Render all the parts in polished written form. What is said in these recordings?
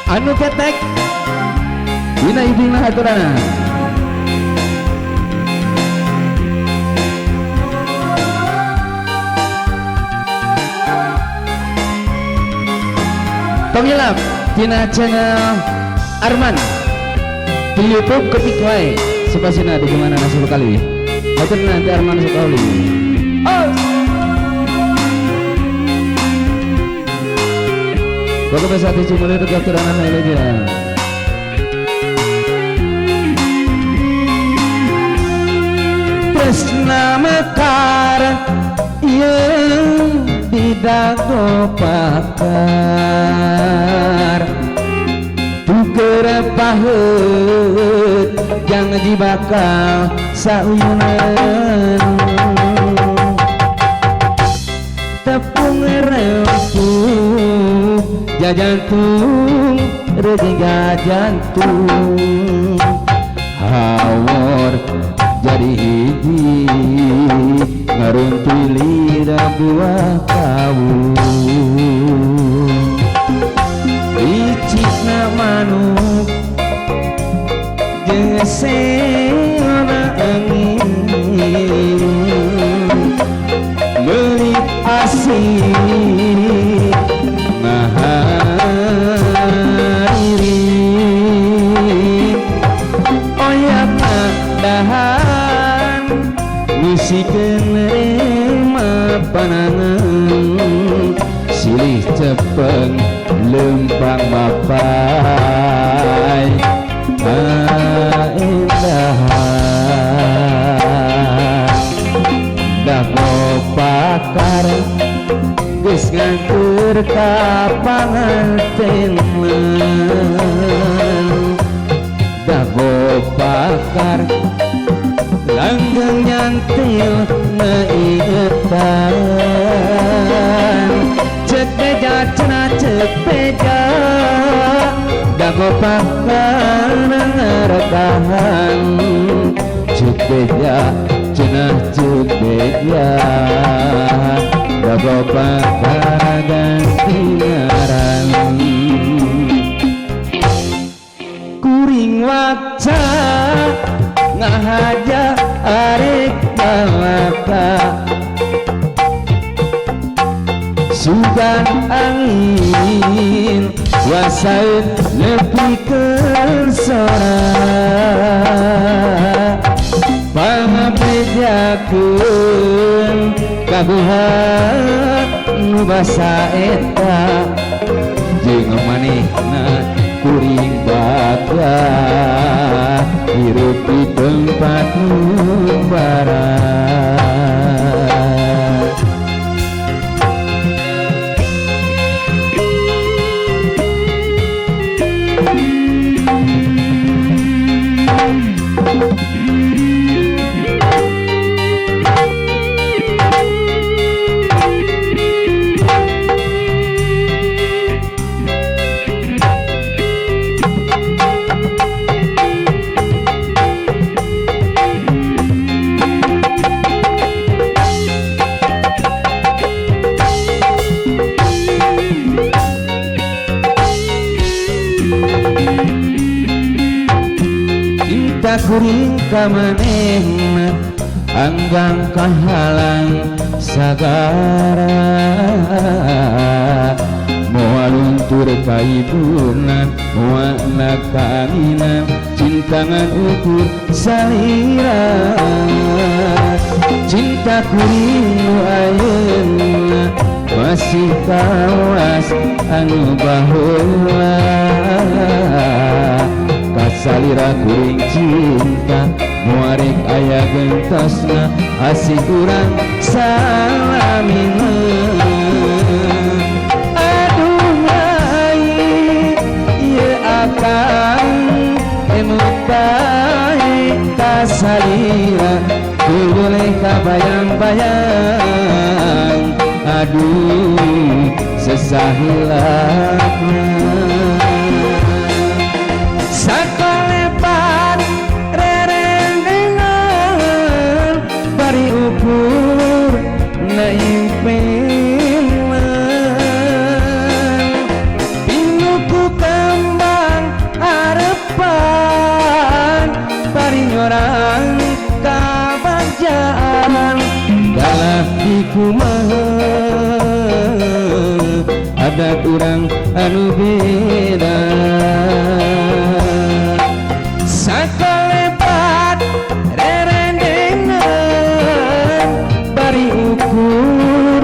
anu ketek dina ibing haturana tongilap dina channel Arman di YouTube ketik wae sepasina di gimana nasul kali hatur nanti Arman sekali Kau bisa dicumuli itu keturunan lagi ya. Tresna mekar yang didago pakar tuker pahet yang dibakal sauyunan tepung rempuk jantung rejiga jantung hawar jadi hiji ngarunti lidah buah kawung licikna manuk gesena angin beli asih musikeun rema panangan silih cepeng lempang mapai indahan dago pakar geus ngantur ka pangantenan dago pakar langgeng nyantil ngeingetan cek beja cenah cek beja dago pakar ngerekahan cek beja cenah cek beja dago pakar ganti ngaran kuring waca ngahaja arek balaka sugan angin wasain nepikeun sora pangabejakeun kabuhan nu basa eta jeung manehna kuring baga hirup di tempat barat kuring kamanehna anggang kahalang sagara moal luntur ka ibuna moal nakanina cintangan ukur salira cinta kuring nu ayeuna masih kawas anu baheula kasalira kuring cinta muarek aya gentosna asih urang salamina aduh ngai ieu akang emut bae kasalira teu boleh kabayang-bayang aduh sesahilapna sakolepan rerendengan bari ukur na impelan pinuku kembali kebahagiaan dalah di kumaha ada kurang anu beda sakalebat rerendengan bari ukur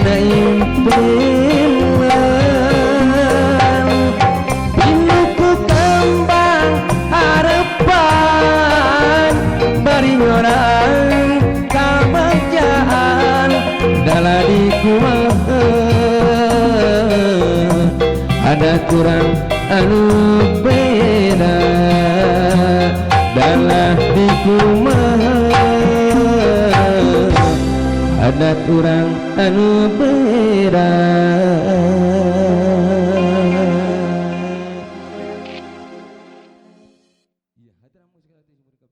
na impilan inuku kembang harapan bari orang kebahagiaan dalah di kumaha ada kurang anu beda dalah di kumaha ada kurang anu beda. Iya, hadirin musik